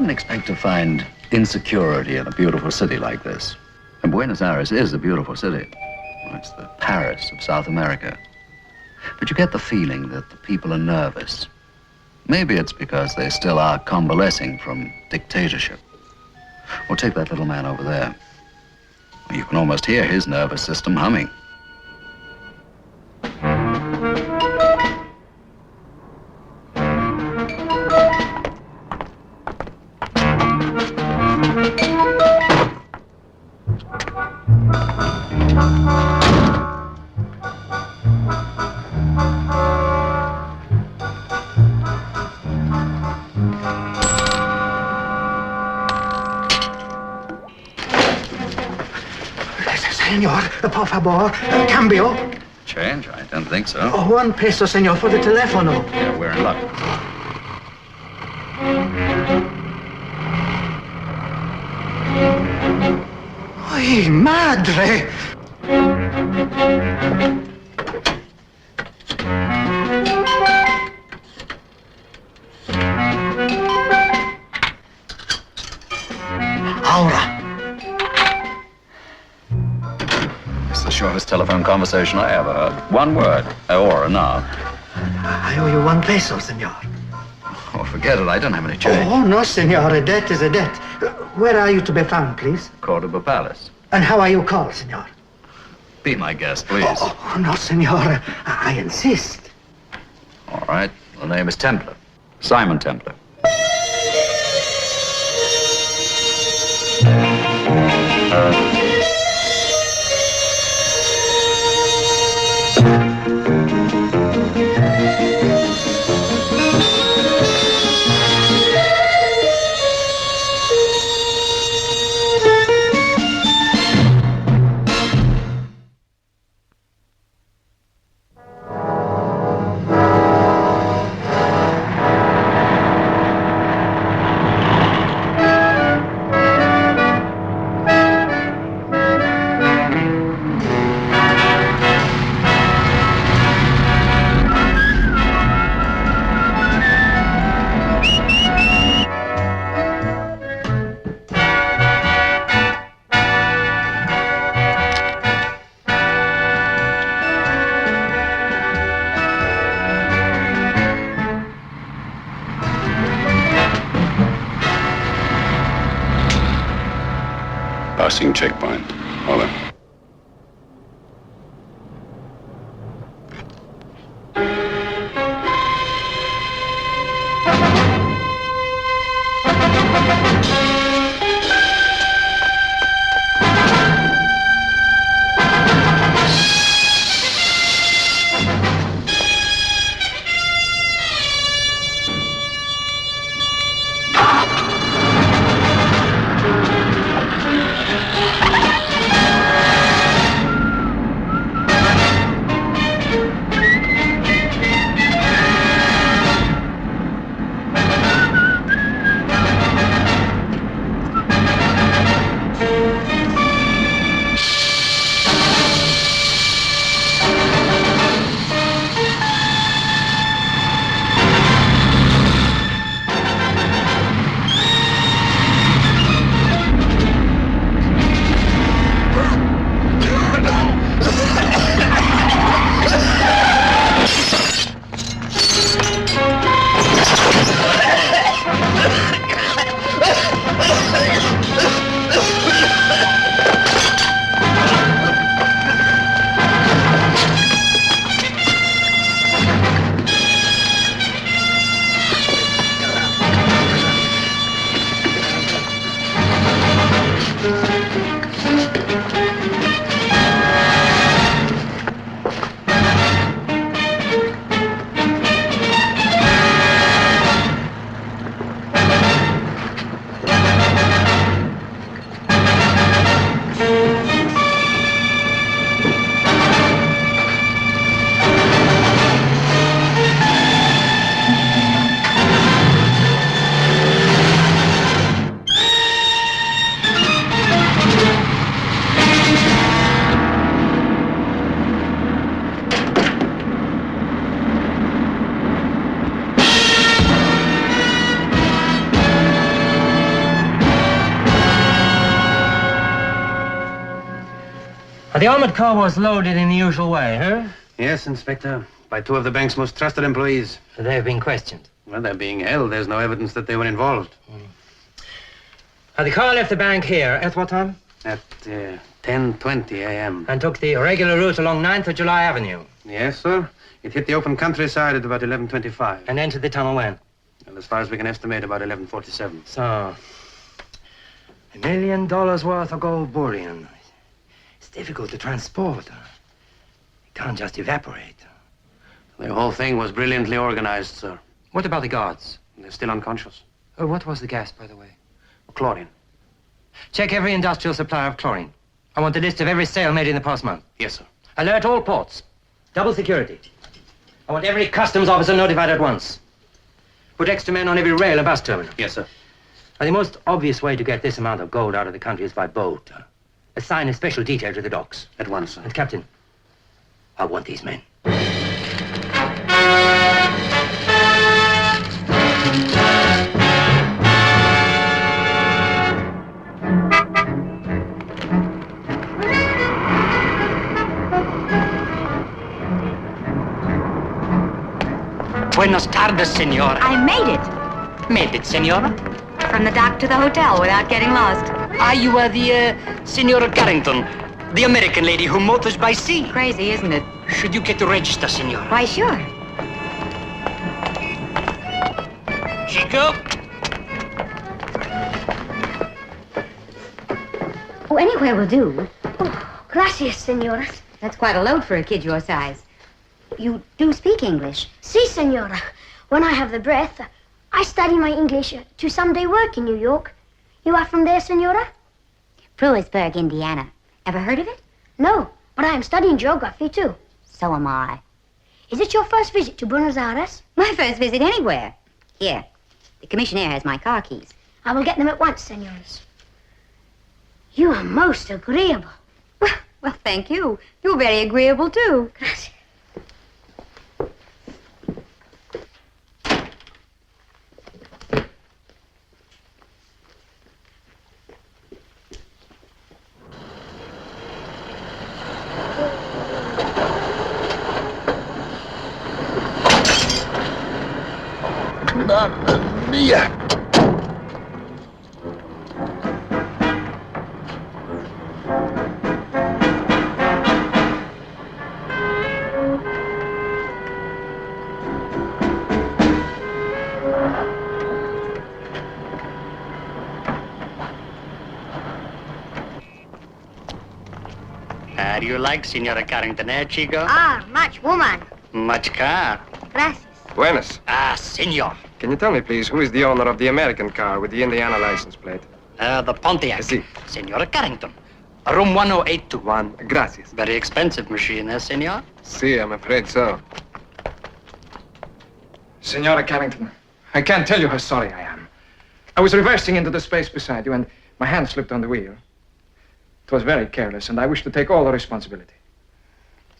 wouldn't expect to find insecurity in a beautiful city like this. And Buenos Aires is a beautiful city. It's the Paris of South America. But you get the feeling that the people are nervous. Maybe it's because they still are convalescing from dictatorship. Or take that little man over there. You can almost hear his nervous system humming. Senor, por favor, cambio. Change? I don't think so. Oh, 1 peso, senor, for the telefono. Yeah, we're in luck. Ay, madre! Ahora. It's the shortest telephone conversation I ever heard. One word, or a now. I owe you 1 peso, senor. Oh, forget it. I don't have any change. Oh, no, senor. A debt is a debt. Where are you to be found, please? Cordoba Palace. And how are you called, senor? Be my guest, please. Oh, no, senor. I insist. All right. The name is Templar. Simon Templar. Passing checkpoint. Over. The armored car was loaded in the usual way, huh? Yes, Inspector. By two of the bank's most trusted employees. So they've been questioned. Well, they're being held. There's no evidence that they were involved. The car left the bank here at what time? At 10:20 a.m. And took the regular route along 9th of July Avenue. Yes, sir. It hit the open countryside at about 11:25. And entered the tunnel when? Well, as far as we can estimate, about 11:47. So, $1 million worth of gold bullion. It's difficult to transport. It can't just evaporate. The whole thing was brilliantly organized, sir. What about the guards? They're still unconscious. What was the gas, by the way? Chlorine. Check every industrial supplier of chlorine. I want a list of every sale made in the past month. Yes, sir. Alert all ports. Double security. I want every customs officer notified at once. Put extra men on every rail and bus terminal. Yes, sir. Now, the most obvious way to get this amount of gold out of the country is by boat. Assign a special detail to the docks. At once, sir. And, Captain, I want these men. Buenos tardes, senora. I made it. Made it, senora? From the dock to the hotel without getting lost. Ah, you are the, Senora Carrington, the American lady who motors by sea. Crazy, isn't it? Should you get to register, senora? Why, sure. Chico? Oh, anywhere will do. Oh, gracias, señora. That's quite a load for a kid your size. You do speak English. Si, señora. When I have the breath, I study my English to someday work in New York. You are from there, señora? Pruisburg, Indiana. Ever heard of it? No, but I am studying geography, too. So am I. Is it your first visit to Buenos Aires? My first visit anywhere. Here, the commissionaire has my car keys. I will get them at once, señoras. You are most agreeable. Well, thank you. You're very agreeable, too. Gracias. Mia! How do you like, Senora Carrington, eh, Chico? Ah, much woman. Much car. Gracias. Buenas. Ah, senor. Can you tell me, please, who is the owner of the American car with the Indiana license plate? The Pontiac. Si. Senora Carrington. Room 1082. One. Gracias. Very expensive machine, eh, senor? Si, I'm afraid so. Senora Carrington, I can't tell you how sorry I am. I was reversing into the space beside you, and my hand slipped on the wheel. It was very careless, and I wish to take all the responsibility.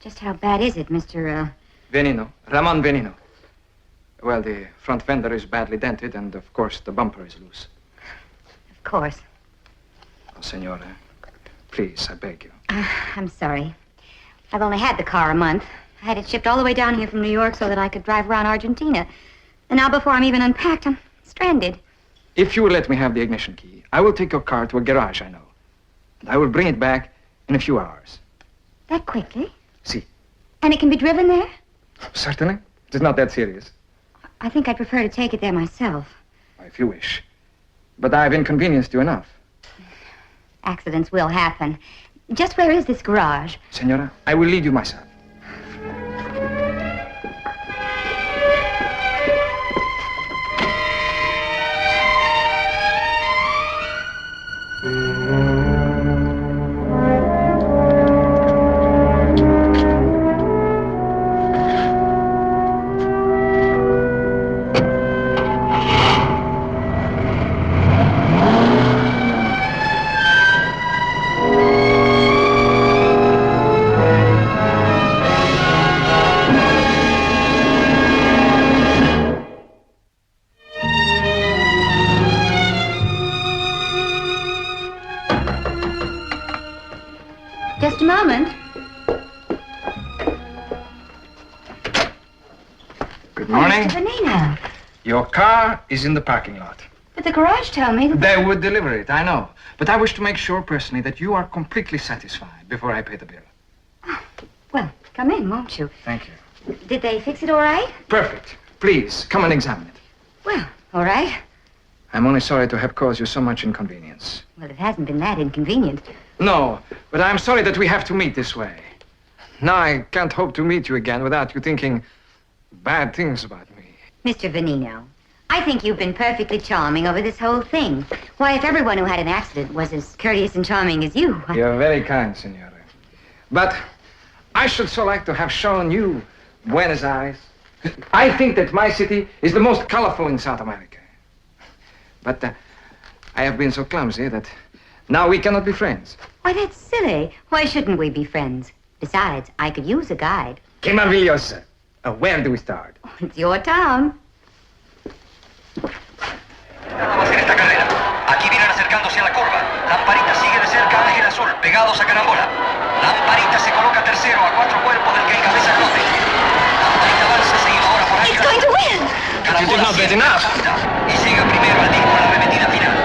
Just how bad is it, Mr. Venino. Ramon Venino. Well, the front fender is badly dented, and of course the bumper is loose. Of course. Oh, Senora, please, I beg you. I'm sorry. I've only had the car a month. I had it shipped all the way down here from New York so that I could drive around Argentina. And now before I'm even unpacked, I'm stranded. If you will let me have the ignition key, I will take your car to a garage I know. And I will bring it back in a few hours. That quickly? Si. And it can be driven there? Certainly. It is not that serious. I think I'd prefer to take it there myself. If you wish. But I've inconvenienced you enough. Accidents will happen. Just where is this garage? Senora, I will lead you myself. Good morning. Mr. Veneno. Your car is in the parking lot. But the garage told me that... They would deliver it, I know. But I wish to make sure personally that you are completely satisfied before I pay the bill. Well, come in, won't you? Thank you. Did they fix it all right? Perfect. Please, come and examine it. Well, all right. I'm only sorry to have caused you so much inconvenience. Well, it hasn't been that inconvenient. No, but I'm sorry that we have to meet this way. Now I can't hope to meet you again without you thinking bad things about me. Mr. Veneno, I think you've been perfectly charming over this whole thing. Why, if everyone who had an accident was as courteous and charming as you... You're very kind, Senora. But I should so like to have shown you Buenos Aires. I think that my city is the most colorful in South America. But I have been so clumsy that now we cannot be friends. Why, that's silly. Why shouldn't we be friends? Besides, I could use a guide. Que maravillosa. Where do we start? Oh, it's your town. En esta carrera. Aquí vienen acercándose a la curva. Lamparita sigue de cerca a Ángel Azul, pegados a Carambola. Lamparita se coloca tercero a 4 cuerpos del que encabeza el lote. Lamparita avanza seguido ahora por Ángel It's going to win. You did not bet enough. Y sigue primero al disco en la arremetida final.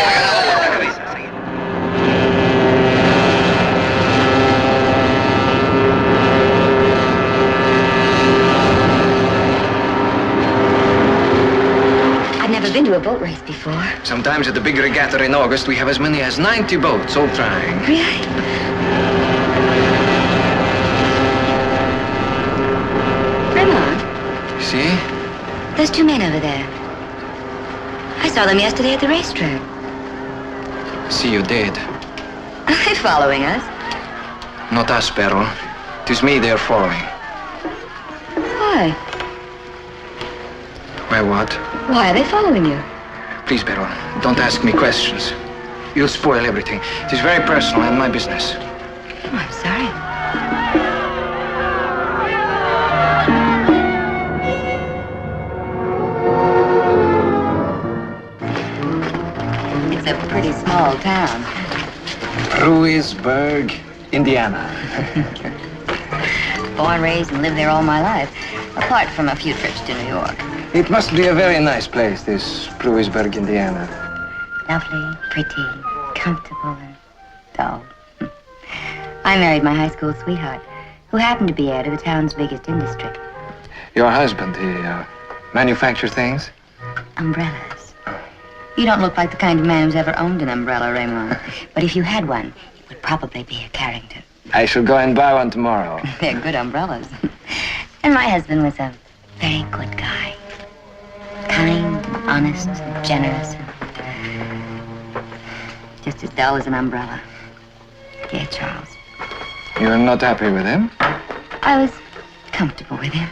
Ha ganado por la cabeza. Seguido. I've never been to a boat race before. Sometimes at the big regatta in August, we have as many as 90 boats all trying. Really? Raymond, See? those two men over there. I saw them yesterday at the racetrack. See, you did. Are they following us? Not us, Perro. 'Tis me they are following. Why? Why, what? Why are they following you? Please, Perro, don't ask me questions. You'll spoil everything. It is very personal and my business. Oh, I'm sorry. It's a pretty small town. Ruinsburg, Indiana. Born, raised, and lived there all my life, apart from a few trips to New York. It must be a very nice place, this Ruinsburg, Indiana. Lovely, pretty, comfortable, and dull. I married my high school sweetheart, who happened to be heir to the town's biggest industry. Your husband, he manufactures things? Umbrellas. You don't look like the kind of man who's ever owned an umbrella, Raymond. But if you had one, it would probably be a Carrington. I shall go and buy one tomorrow. They're good umbrellas. And my husband was a very good guy. Kind, honest, generous. Just as dull as an umbrella. Dear Charles. You are not happy with him? I was comfortable with him.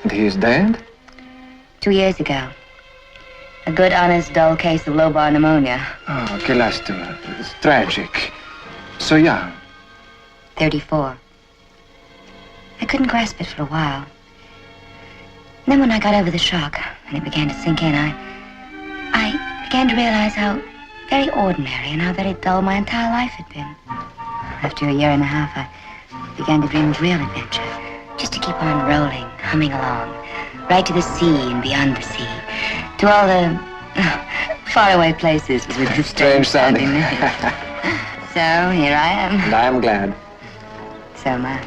And he is dead? 2 years ago. A good, honest, dull case of lobar pneumonia. Oh, que lástima. It's tragic. So young. 34. I couldn't grasp it for a while. Then when I got over the shock and it began to sink in, I began to realize how very ordinary and how very dull my entire life had been. After a year and a half, I began to dream of real adventure. Just to keep on rolling, humming along, right to the sea and beyond the sea, to all the faraway places with the Strange sounding. names. So here I am. And I am glad. So am I.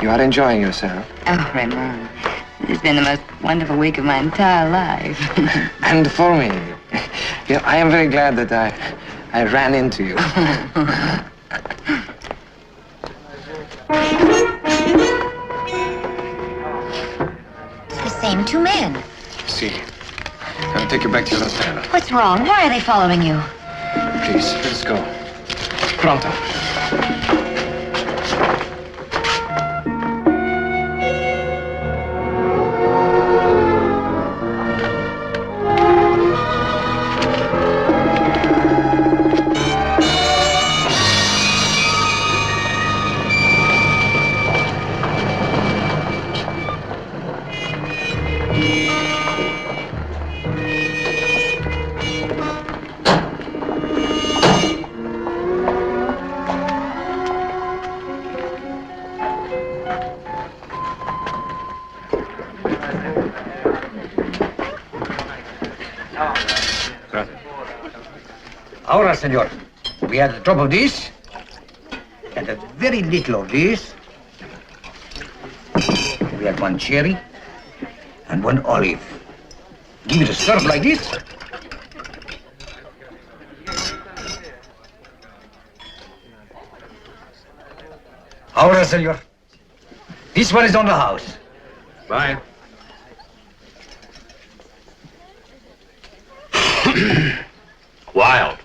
You are enjoying yourself. Oh, Raymond, this has been the most wonderful week of my entire life. And for me. Yeah, I am very glad that I ran into you. It's the same two men. See. I'll take you back to your hotel. What's wrong? Why are they following you? Please, let's go. Pronto. Ahora, senor. We add a drop of this, and a very little of this. We add one cherry and one olive. Give it a stir like this. Ahora, senor. This one is on the house. Bye. Wild.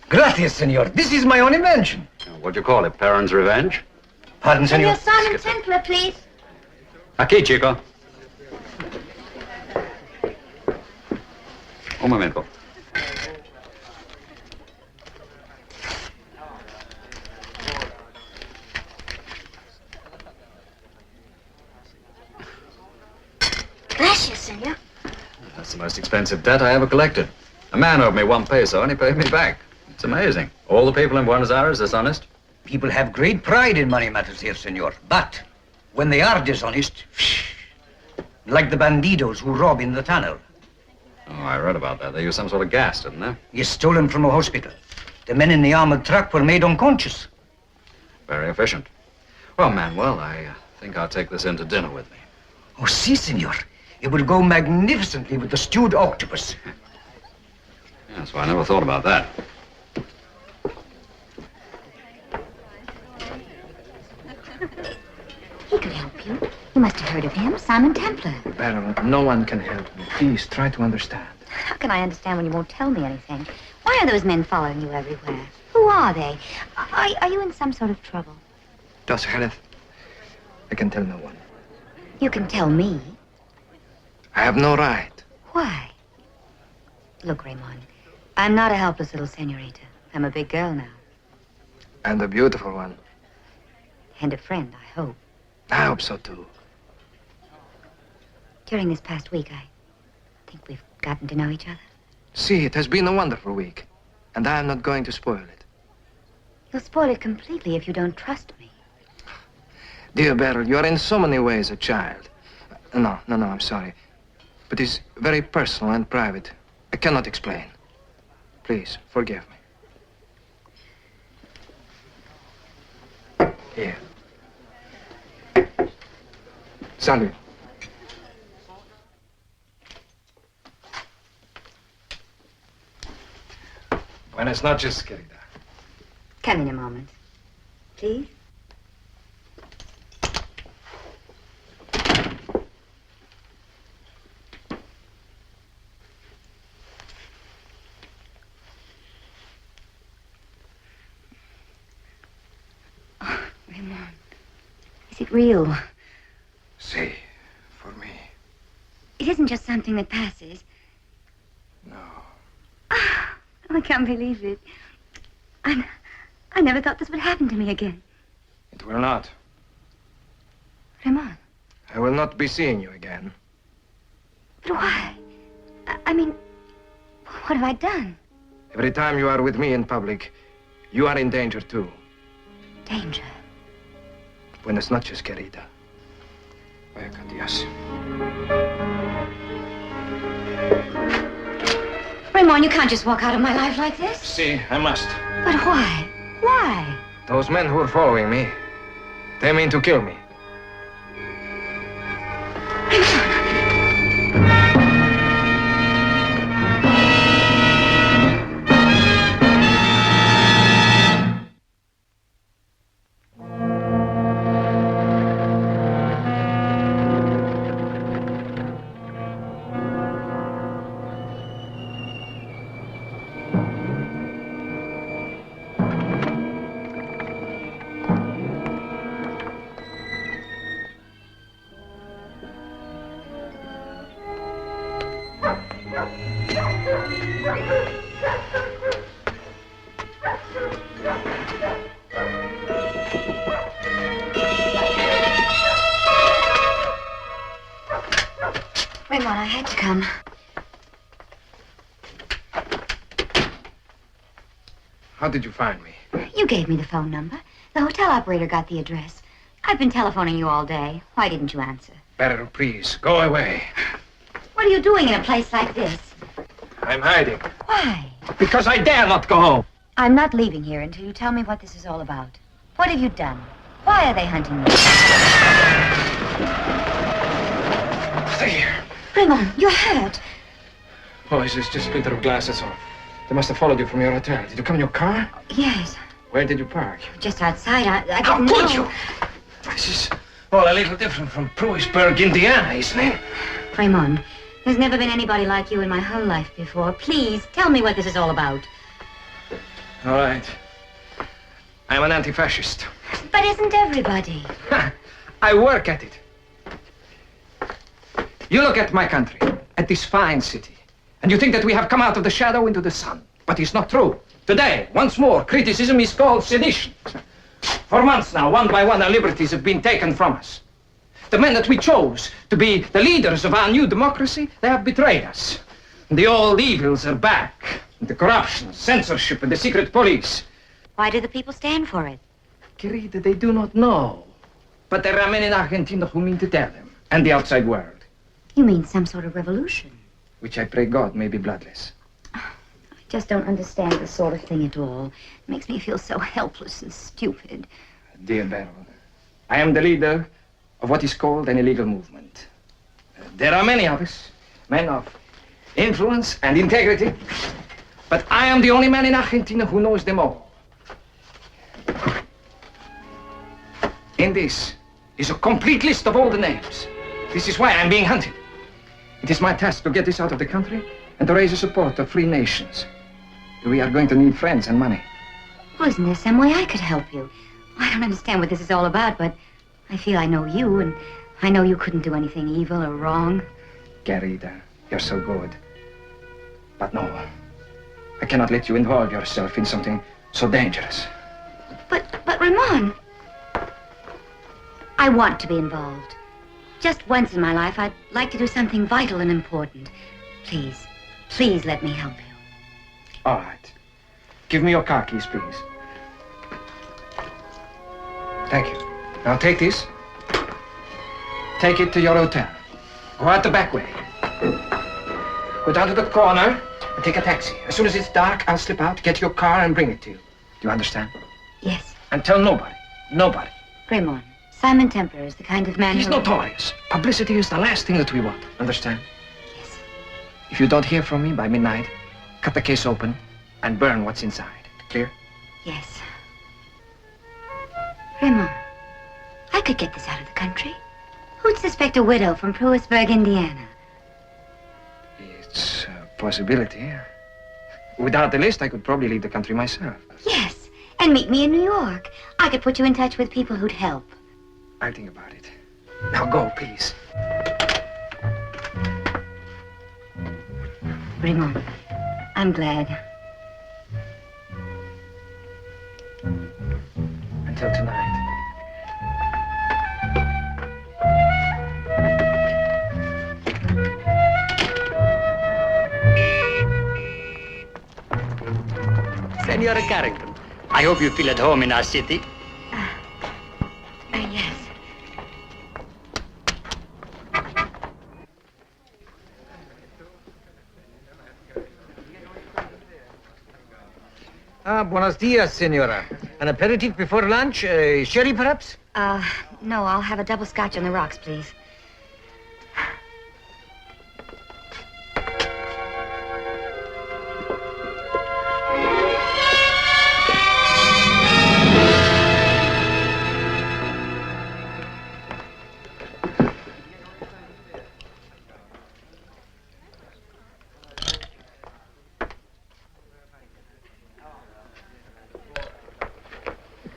Gracias, senor. This is my own invention. What'd you call it? Perrin's Revenge? Pardon, senor. Simon Templar, please. Aquí, chico. Un momento. Gracias, senor. That's the most expensive debt I ever collected. A man owed me 1 peso and he paid me back. It's amazing. All the people in Buenos Aires dishonest. People have great pride in money matters here, senor. But when they are dishonest, like the bandidos who rob in the tunnel. Oh, I read about that. They used some sort of gas, didn't they? You stolen from a hospital. The men in the armored truck were made unconscious. Very efficient. Well, Manuel, I think I'll take this in to dinner with me. Oh, si, senor. It will go magnificently with the stewed octopus. Yes, well, I never thought about that. He could help you. You must have heard of him, Simon Templar. Beryl, no one can help me. Please, try to understand. How can I understand when you won't tell me anything? Why are those men following you everywhere? Who are they? Are you in some sort of trouble? Dos Jerez, I can tell no one. You can tell me. I have no right. Why? Look, Raymond, I'm not a helpless little senorita. I'm a big girl now. And a beautiful one. And a friend, I hope. I hope so, too. During this past week, I think we've gotten to know each other. See, it has been a wonderful week. And I am not going to spoil it. You'll spoil it completely if you don't trust me. Dear Beryl, you are in so many ways a child. No, I'm sorry. But it's very personal and private. I cannot explain. Please, forgive me. Here. Salud. Buenas noches, querida. Come in a moment. Please? Oh, Raymond. Is it real? Si, for me. It isn't just something that passes. No. Oh, I can't believe it. I never thought this would happen to me again. It will not. Raymond. I will not be seeing you again. But why? I mean, what have I done? Every time you are with me in public, you are in danger too. Danger? Buenas noches, querida. Vaya con Dios. Raymond, you can't just walk out of my life like this. See, I must. But why? Why? Those men who are following me, they mean to kill me. Raymond, I had to come. How did you find me? You gave me the phone number. The hotel operator got the address. I've been telephoning you all day. Why didn't you answer? Beryl, please, go away. What are you doing in a place like this? I'm hiding. Why? Because I dare not go home. I'm not leaving here until you tell me what this is all about. What have you done? Why are they hunting you? There. Raymond, you're hurt. Oh, it's just a splinter of glass, that's all. They must have followed you from your hotel. Did you come in your car? Yes, Where did you park? just outside. I How didn't could know. you? This is all a little different from Pruisburg, Indiana, isn't it? Raymond, there's never been anybody like you in my whole life before. Please, tell me what this is all about. All right. I'm an anti-fascist. But isn't everybody? I work at it. You look at my country, at this fine city, and you think that we have come out of the shadow into the sun. But it's not true. Today, once more, criticism is called sedition. For months now, one by one, our liberties have been taken from us. The men that we chose to be the leaders of our new democracy, they have betrayed us. The old evils are back. The corruption, censorship, and the secret police. Why do the people stand for it? Querida, they do not know. But there are men in Argentina who mean to tell them, and the outside world. You mean some sort of revolution? Which I pray God may be bloodless. I just don't understand this sort of thing at all. It makes me feel so helpless and stupid. Dear Beryl, I am the leader of what is called an illegal movement. There are many of us, men of influence and integrity, but I am the only man in Argentina who knows them all. In this is a complete list of all the names. This is why I'm being hunted. It is my task to get this out of the country and to raise the support of free nations. We are going to need friends and money. Well, isn't there some way I could help you? I don't understand what this is all about, but I feel I know you, and I know you couldn't do anything evil or wrong. Querida, you're so good. But no, I cannot let you involve yourself in something so dangerous. But Ramon, I want to be involved. Just once in my life, I'd like to do something vital and important. Please, please let me help you. All right. Give me your car keys, please. Thank you. Now take this. Take it to your hotel. Go out the back way. Go down to the corner and take a taxi. As soon as it's dark, I'll slip out, get your car, and bring it to you. Do you understand? Yes. And tell nobody. Nobody. Raymond, Simon Templar is the kind of man He's who... notorious. Publicity is the last thing that we want. Understand? Yes. If you don't hear from me by midnight, cut the case open and burn what's inside. Clear? Yes. Raymond, I could get this out of the country. Who'd suspect a widow from Pruisburg, Indiana? It's a possibility. Without the list, I could probably leave the country myself. Yes, and meet me in New York. I could put you in touch with people who'd help. I'll think about it. Now go, please. Raymond, I'm glad. Until tonight. Senora Carrington, I hope you feel at home in our city. Yes. Buenos dias, senora. An aperitif before lunch? Sherry, perhaps? No, I'll have a double scotch on the rocks, please.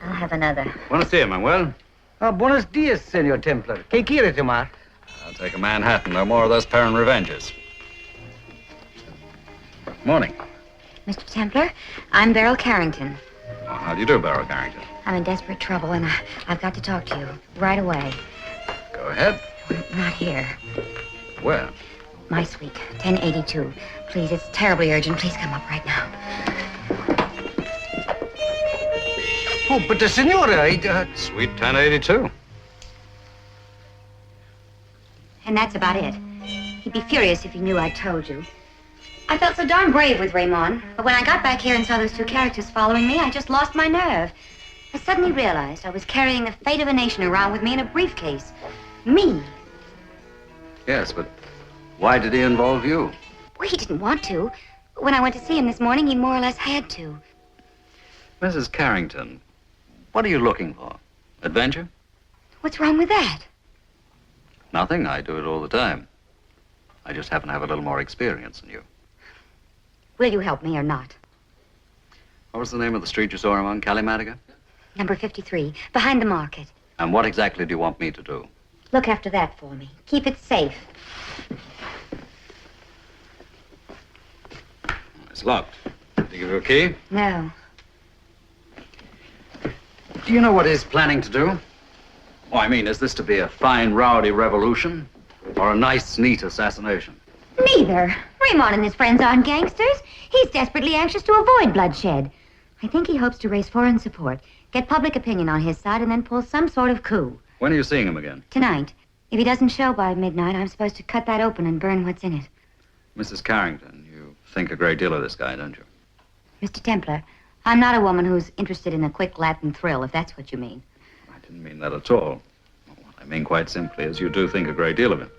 I'll have another. Buenos dias, Manuel. Buenos dias, Senor Templar. ¿Qué quiere tomar? I'll take a Manhattan. No more of those Perrin revenges. Morning. Mr. Templar, I'm Beryl Carrington. Well, how do you do, Beryl Carrington? I'm in desperate trouble, and I've got to talk to you right away. Go ahead. Not here. Where? My suite, 1082. Please, it's terribly urgent. Please come up right now. Oh, but senora, Suite 1082. And that's about it. He'd be furious if he knew I'd told you. I felt so darn brave with Raymond, but when I got back here and saw those two characters following me, I just lost my nerve. I suddenly realized I was carrying the fate of a nation around with me in a briefcase. Me. Yes, but why did he involve you? Well, he didn't want to. When I went to see him this morning, he more or less had to. Mrs. Carrington, what are you looking for? Adventure? What's wrong with that? Nothing. I do it all the time. I just happen to have a little more experience than you. Will you help me or not? What was the name of the street you saw him on, Calimatiga? Number 53, behind the market. And what exactly do you want me to do? Look after that for me. Keep it safe. It's locked. Did he give you a key? No. Do you know what he's planning to do? Oh, I mean, is this to be a fine, rowdy revolution? Or a nice, neat assassination? Neither. Raymond and his friends aren't gangsters. He's desperately anxious to avoid bloodshed. I think he hopes to raise foreign support, get public opinion on his side, and then pull some sort of coup. When are you seeing him again? Tonight. If he doesn't show by midnight, I'm supposed to cut that open and burn what's in it. Mrs. Carrington, you think a great deal of this guy, don't you? Mr. Templar, I'm not a woman who's interested in a quick Latin thrill, if that's what you mean. I didn't mean that at all. What I mean quite simply is you do think a great deal of him.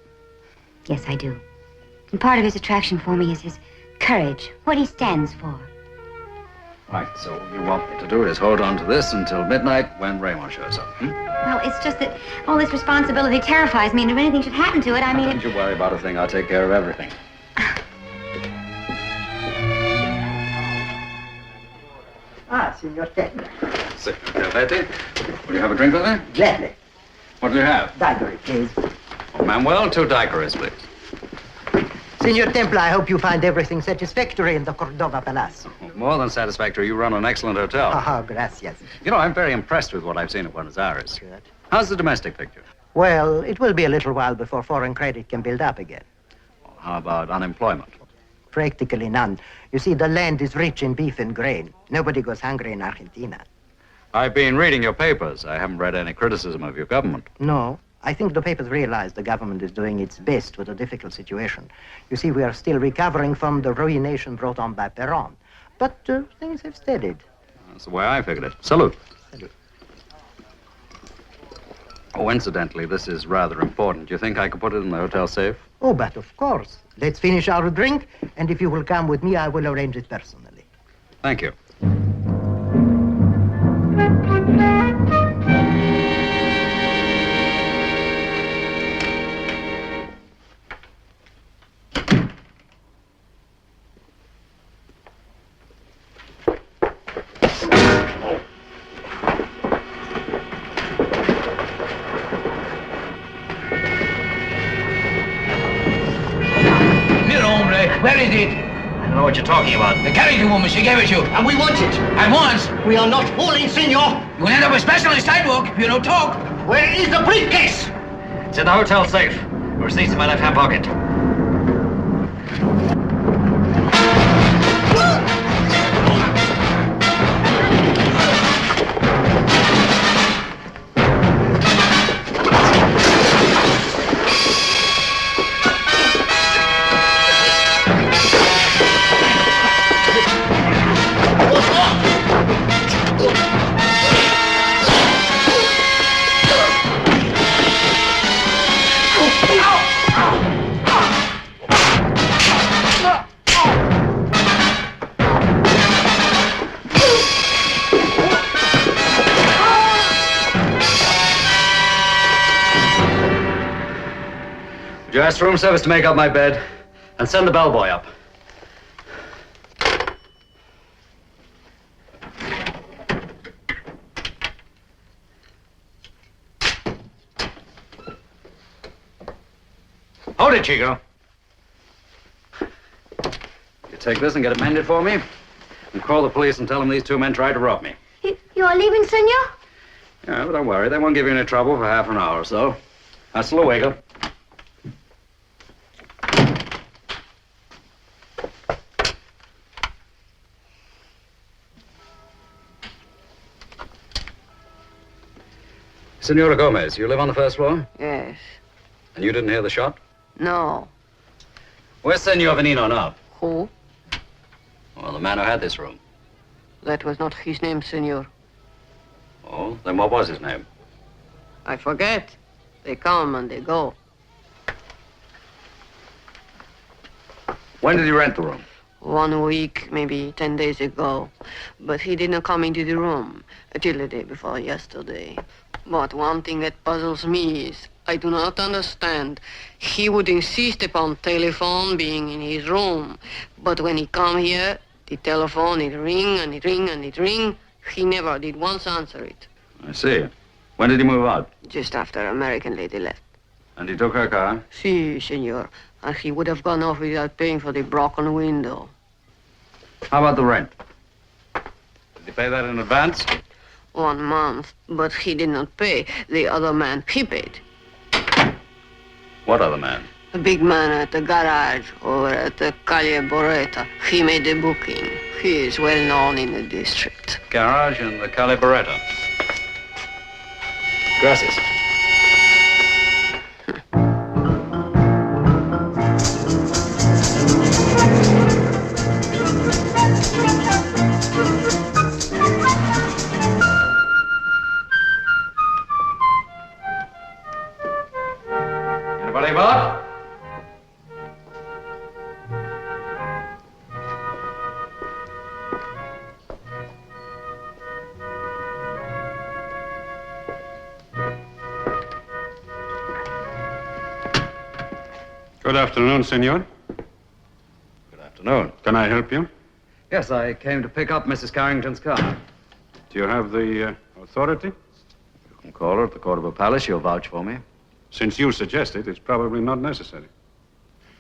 Yes, I do. And part of his attraction for me is his courage, what he stands for. Right, so what you want me to do is hold on to this until midnight when Raymond shows up. Well, it's just that all this responsibility terrifies me, and if anything should happen to it, I mean... Don't you worry about a thing. I'll take care of everything. Signor Templar. Signor Betty, will you have a drink with me? Gladly. What do you have? Daiquiri, please. Oh, Manuel, 2 daiquiris, please. Signor Templar, I hope you find everything satisfactory in the Cordova Palace. More than satisfactory. You run an excellent hotel. Oh, gracias. You know, I'm very impressed with what I've seen at Buenos Aires. Good. How's the domestic picture? Well, it will be a little while before foreign credit can build up again. Well, how about unemployment? Practically none. You see, the land is rich in beef and grain. Nobody goes hungry in Argentina. I've been reading your papers. I haven't read any criticism of your government. No. I think the papers realize the government is doing its best with a difficult situation. You see, we are still recovering from the ruination brought on by Peron. But things have steadied. That's the way I figured it. Salute. Salute. Oh, incidentally, this is rather important. Do you think I could put it in the hotel safe? Oh, but of course. Let's finish our drink, and if you will come with me, I will arrange it personally. Thank you. Where is it? I don't know what you're talking about. The Carrington woman, she gave it you. And we want it. At once. We are not fooling, senor. You will end up with special in sidewalk if you don't talk. Where is the briefcase? It's in the hotel safe. The receipt's in my left-hand pocket. Would you ask room service to make up my bed and send the bellboy up? Hold it, Chico. You take this and get it mended for me, and call the police and tell them these 2 men tried to rob me. You are leaving, senor? Yeah, but don't worry. They won't give you any trouble for half an hour or so. Hasta luego. Senora Gomez, you live on the 1st floor? Yes. And you didn't hear the shot? No. Where's Senor Venino now? Who? Well, the man who had this room. That was not his name, senor. Oh, then what was his name? I forget. They come and they go. When did he rent the room? 1 week, maybe 10 days ago. But he didn't come into the room until the day before yesterday. But one thing that puzzles me is I do not understand. He would insist upon telephone being in his room. But when he come here, the telephone, it ring and it ring and it ring. He never did once answer it. I see. When did he move out? Just after American lady left. And he took her car? Si, senor. And he would have gone off without paying for the broken window. How about the rent? Did he pay that in advance? 1 month, but he did not pay. The other man, he paid. What other man? A big man at the garage over at the Calle Boreta. He made the booking. He is well known in the district. Garage in the Calle Boreta. Gracias. Anybody about? Good afternoon, senor. Good afternoon. Can I help you? Yes, I came to pick up Mrs. Carrington's car. Do you have the authority? You can call her at the Cordova Palace. She'll vouch for me. Since you suggest it, it's probably not necessary.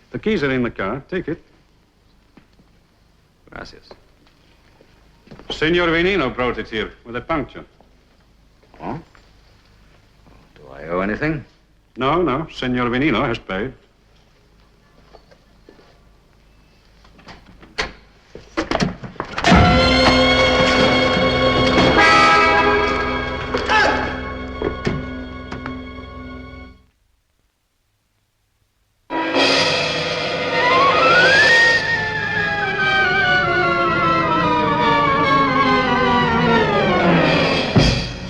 The keys are in the car. Take it. Gracias. Senor Venino brought it here with a puncture. Oh? Do I owe anything? No, no. Senor Venino has paid.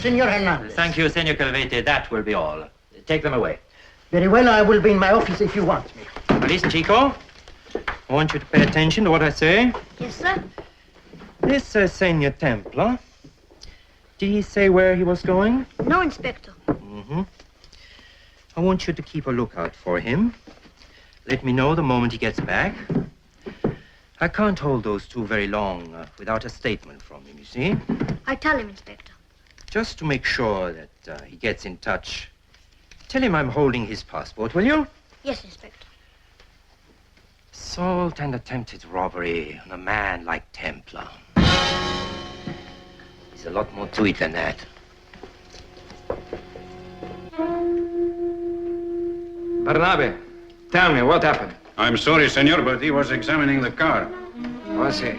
Senor Hernandez. Thank you, Senor Calvete. That will be all. Take them away. Very well, I will be in my office if you want me. Now listen, Chico. I want you to pay attention to what I say. Yes, sir. This Senor Templar, did he say where he was going? No, Inspector. Mm-hmm. I want you to keep a lookout for him. Let me know the moment he gets back. I can't hold those two very long without a statement from him, you see? I tell him, Inspector. Just to make sure that he gets in touch, tell him I'm holding his passport, will you? Yes, Inspector. Assault and attempted robbery on a man like Templar. There's a lot more to it than that. Bernabe, tell me, what happened? I'm sorry, senor, but he was examining the car. Was he?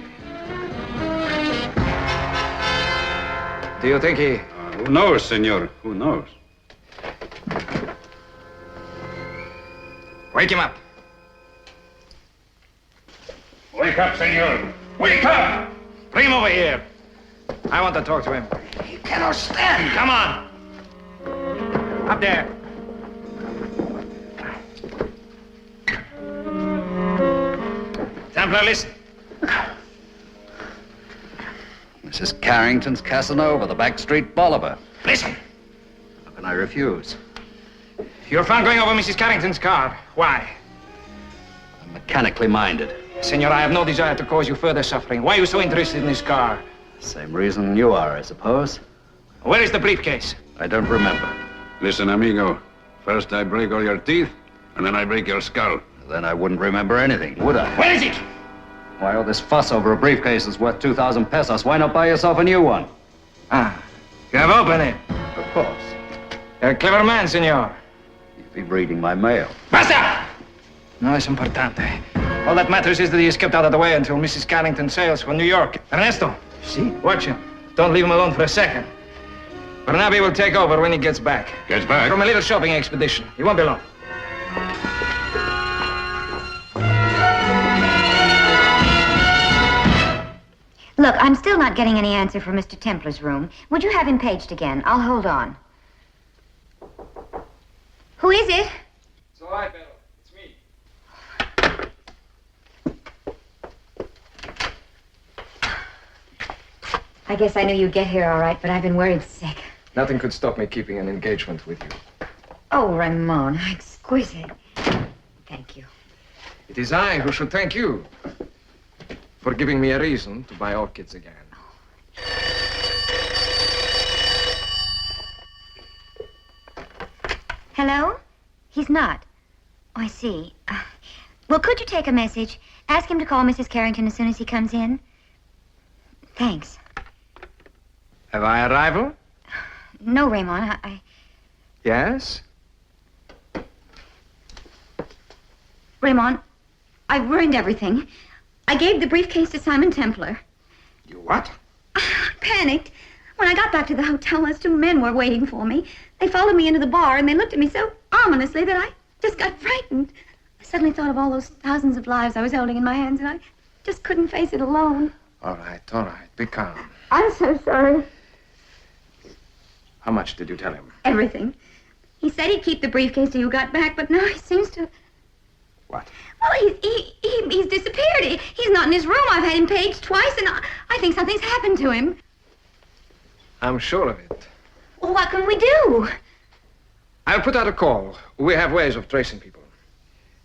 Do you think he... Who knows, senor? Who knows? Wake him up. Wake up, senor. Wake up! Bring him over here. I want to talk to him. He cannot stand. Come on. Up there. Templar, listen. Mrs. Carrington's Casanova, the backstreet Bolivar. Listen. How can I refuse? You're found going over Mrs. Carrington's car. Why? I'm mechanically minded. Senor, I have no desire to cause you further suffering. Why are you so interested in this car? Same reason you are, I suppose. Where is the briefcase? I don't remember. Listen, amigo. First I break all your teeth, and then I break your skull. Then I wouldn't remember anything, would I? Where is it? Why all this fuss over a briefcase that's worth 2,000 pesos? Why not buy yourself a new one? Ah, you have opened it. Of course. You're a clever man, senor. You'd be reading my mail. Basta! No es importante. All that matters is that he is kept out of the way until Mrs. Carrington sails for New York. Ernesto, See? watch him. Don't leave him alone for a second. Bernabe will take over when he gets back. Gets back? From a little shopping expedition. He won't be long. Look, I'm still not getting any answer from Mr. Templar's room. Would you have him paged again? I'll hold on. Who is it? It's all right, Belle. It's me. I guess I knew you'd get here all right, but I've been worried sick. Nothing could stop me keeping an engagement with you. Oh, Ramon, how exquisite. Thank you. It is I who should thank you for giving me a reason to buy orchids again. Hello? He's not. Oh, I see. Well, could you take a message? Ask him to call Mrs. Carrington as soon as he comes in. Thanks. Have I a rival? No, Raymond, Yes? Raymond, I've ruined everything. I gave the briefcase to Simon Templar. You what? I panicked. When I got back to the hotel, those two men were waiting for me. They followed me into the bar, and they looked at me so ominously that I just got frightened. I suddenly thought of all those thousands of lives I was holding in my hands, and I just couldn't face it alone. All right. Be calm. I'm so sorry. How much did you tell him? Everything. He said he'd keep the briefcase till you got back, but now he seems to... What? Well, he's disappeared. He's not in his room. I've had him paged twice, and I think something's happened to him. I'm sure of it. Well, what can we do? I'll put out a call. We have ways of tracing people.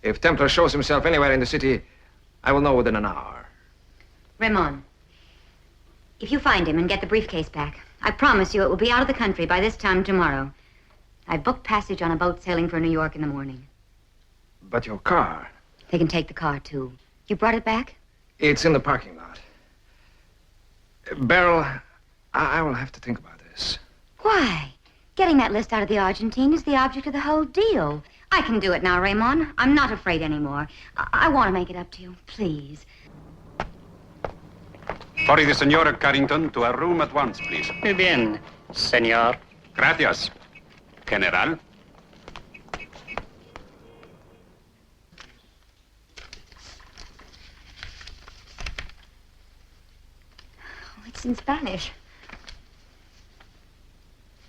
If Templar shows himself anywhere in the city, I will know within an hour. Ramon, if you find him and get the briefcase back, I promise you it will be out of the country by this time tomorrow. I booked passage on a boat sailing for New York in the morning. But your car? They can take the car, too. You brought it back? It's in the parking lot. Beryl, I will have to think about this. Why? Getting that list out of the Argentine is the object of the whole deal. I can do it now, Raymond. I'm not afraid anymore. I want to make it up to you, please. Hurry the Senora Carrington to her room at once, please. Muy bien, señor. Gracias, General. Oh, it's in Spanish.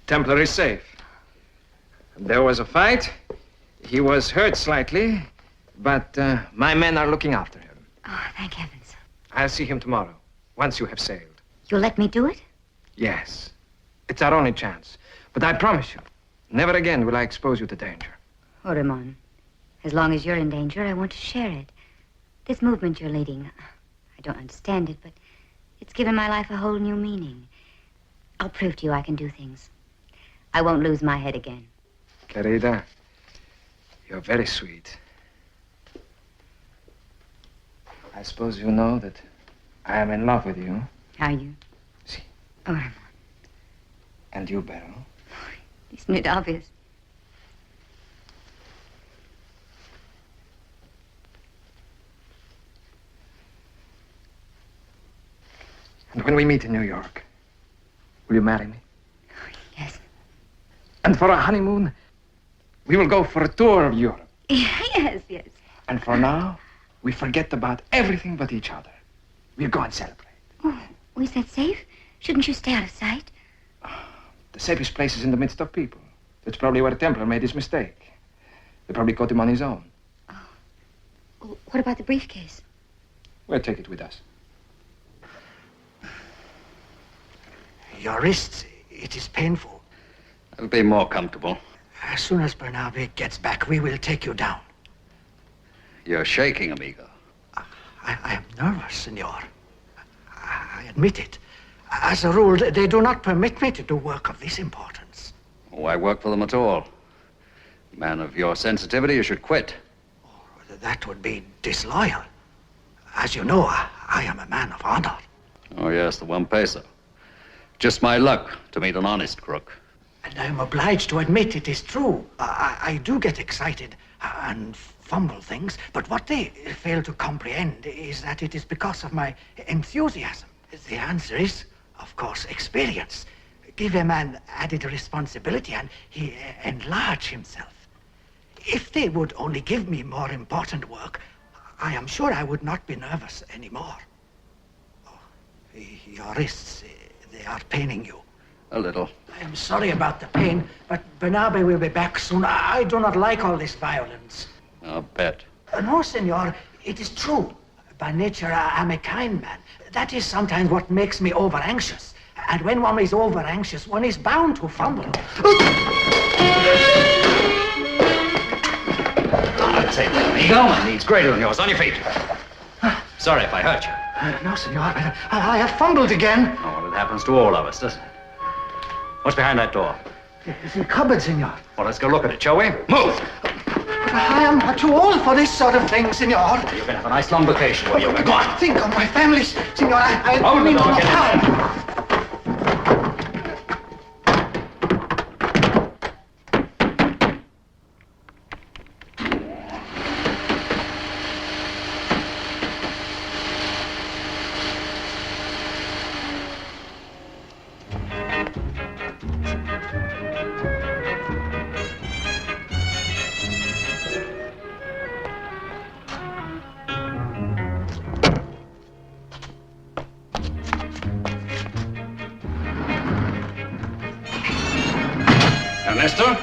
Templar is safe. There was a fight. He was hurt slightly, but my men are looking after him. Oh, thank heavens. I'll see him tomorrow, once you have sailed. You'll let me do it? Yes. It's our only chance. But I promise you, never again will I expose you to danger. Oh, Ramon, as long as you're in danger, I want to share it. This movement you're leading, I don't understand it, but it's given my life a whole new meaning. I'll prove to you I can do things. I won't lose my head again. Querida, you're very sweet. I suppose you know that I am in love with you. Are you? Si. Oh, Ramon. And you, Beryl. Isn't it obvious? And when we meet in New York, will you marry me? Yes. And for our honeymoon, we will go for a tour of Europe. Yes, yes. And for now, we forget about everything but each other. We'll go and celebrate. Oh, is that safe? Shouldn't you stay out of sight? The safest place is in the midst of people. That's probably where Templar made his mistake. They probably caught him on his own. Oh, what about the briefcase? We'll take it with us. Your wrists, it is painful. It'll be more comfortable. As soon as Bernabe gets back, we will take you down. You're shaking, amigo. I am nervous, senor. I admit it. As a rule, they do not permit me to do work of this importance. Why work for them at all? Man of your sensitivity, you should quit. Oh, that would be disloyal. As you know, I am a man of honor. Oh, yes, the 1 peso. Just my luck to meet an honest crook. And I am obliged to admit it is true. I do get excited and fumble things, but what they fail to comprehend is that it is because of my enthusiasm. The answer is, of course, experience. Give a man added responsibility and he enlarge himself. If they would only give me more important work, I am sure I would not be nervous anymore. Oh, Your wrists, they are paining you. A little. I am sorry about the pain, but Bernabe will be back soon. I do not like all this violence. I'll bet. No, senor, it is true. By nature, I am a kind man. That is sometimes what makes me over-anxious. And when one is over-anxious, one is bound to fumble. I'd say that ego and needs greater than yours. On your feet. Sorry if I hurt you. No, senor, I have fumbled again. Oh, well, it happens to all of us, doesn't it? What's behind that door? It's a cupboard, senor. Well, let's go look at it, shall we? Move! But I am too old for this sort of thing, senor. You can have a nice long vacation where you go. Go on. Think of my family, senor. I Open the mean door, to get in time. Ernesto?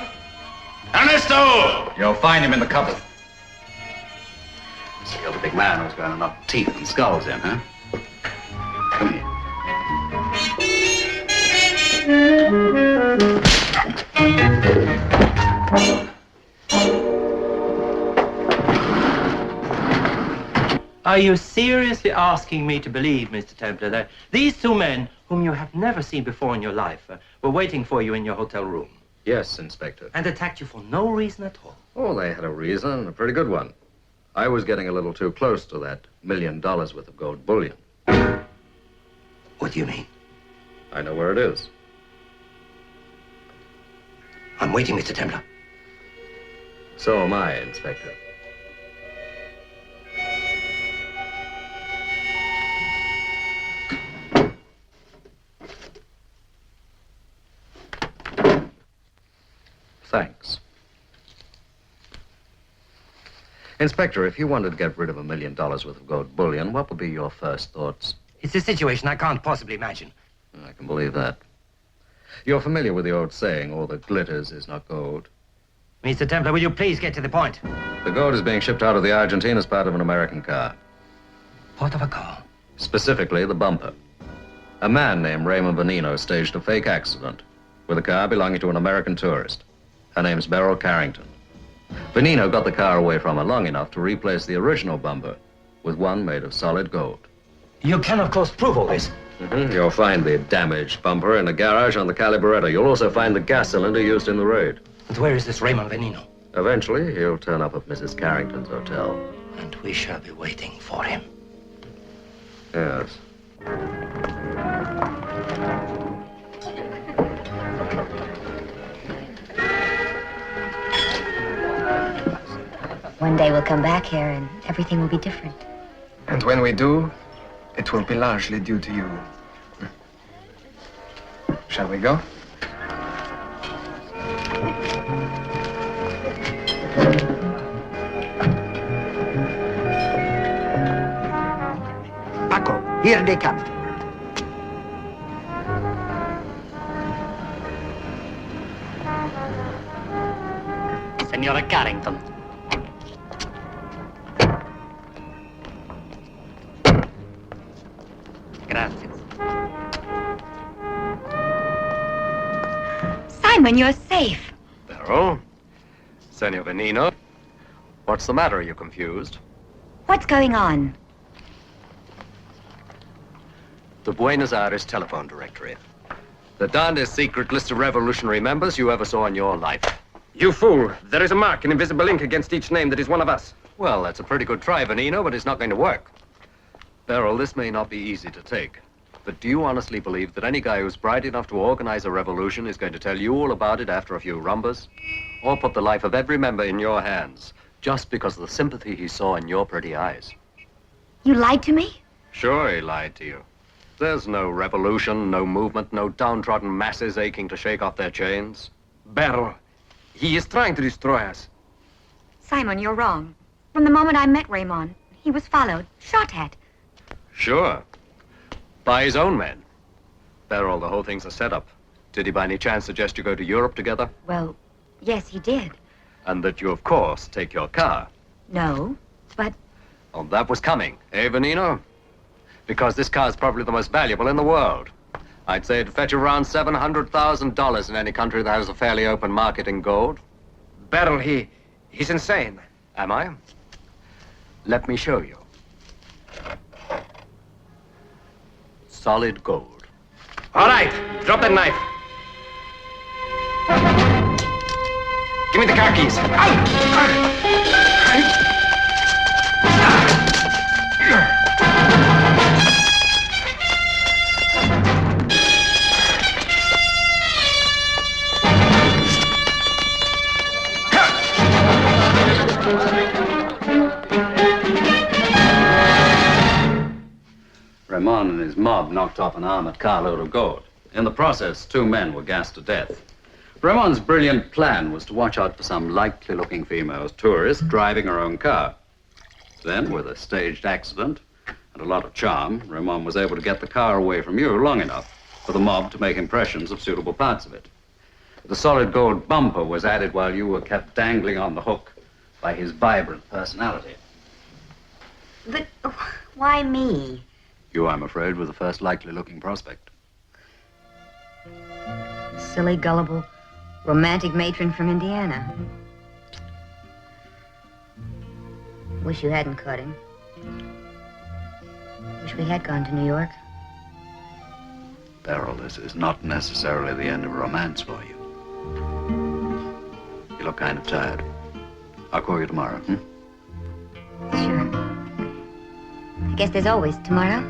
Ernesto! You'll find him in the cupboard. So you're the big man who's going to knock teeth and skulls in, huh? Come here. Are you seriously asking me to believe, Mr. Templar, that these two men, whom you have never seen before in your life, were waiting for you in your hotel room? Yes, Inspector. And attacked you for no reason at all? Oh, they had a reason, and a pretty good one. I was getting a little too close to that $1 million worth of gold bullion. What do you mean? I know where it is. I'm waiting, Mr. Templar. So am I, Inspector. Thanks. Inspector, if you wanted to get rid of $1 million worth of gold bullion, what would be your first thoughts? It's a situation I can't possibly imagine. I can believe that. You're familiar with the old saying, all that glitters is not gold. Mr. Templar, will you please get to the point? The gold is being shipped out of the Argentine as part of an American car. What of a car? Specifically, the bumper. A man named Raymond Veneno staged a fake accident with a car belonging to an American tourist. Her name's Beryl Carrington. Veneno got the car away from her long enough to replace the original bumper with one made of solid gold. You can, of course, prove all this. You'll find the damaged bumper in the garage on the Caliburetta. You'll also find the gas cylinder used in the raid. And where is this Raymond Veneno? Eventually, he'll turn up at Mrs. Carrington's hotel. And we shall be waiting for him. Yes. One day we'll come back here and everything will be different. And when we do, it will be largely due to you. Shall we go? Paco, here they come. Senora Carrington. Gracias. Simon, you're safe. Beryl? Senor Veneno? What's the matter? Are you confused? What's going on? The Buenos Aires telephone directory. The darndest secret list of revolutionary members you ever saw in your life. You fool. There is a mark, an invisible ink against each name that is one of us. Well, that's a pretty good try, Veneno, but it's not going to work. Beryl, this may not be easy to take, but do you honestly believe that any guy who's bright enough to organize a revolution is going to tell you all about it after a few rumbas? Or put the life of every member in your hands, just because of the sympathy he saw in your pretty eyes? You lied to me? Sure, he lied to you. There's no revolution, no movement, no downtrodden masses aching to shake off their chains. Beryl, he is trying to destroy us. Simon, you're wrong. From the moment I met Raymond, he was followed, shot at. Sure. By his own men. Beryl, the whole thing's a setup. Did he by any chance suggest you go to Europe together? Well, yes, he did. And that you, of course, take your car? No, but Oh, that was coming, eh, Venino? Because this car's probably the most valuable in the world. I'd say it'd fetch around $700,000 in any country that has a fairly open market in gold. Beryl, he's insane. Am I? Let me show you. Solid gold. All right, drop that knife. Give me the car keys. Ramon and his mob knocked off an armored carload of gold. In the process, 2 men were gassed to death. Ramon's brilliant plan was to watch out for some likely-looking female tourist driving her own car. Then, with a staged accident and a lot of charm, Ramon was able to get the car away from you long enough for the mob to make impressions of suitable parts of it. The solid gold bumper was added while you were kept dangling on the hook by his vibrant personality. But why me? You, I'm afraid, were the first likely-looking prospect. Silly, gullible, romantic matron from Indiana. Wish you hadn't caught him. Wish we had gone to New York. Beryl, this is not necessarily the end of romance for you. You look kind of tired. I'll call you tomorrow, Sure. I guess there's always tomorrow.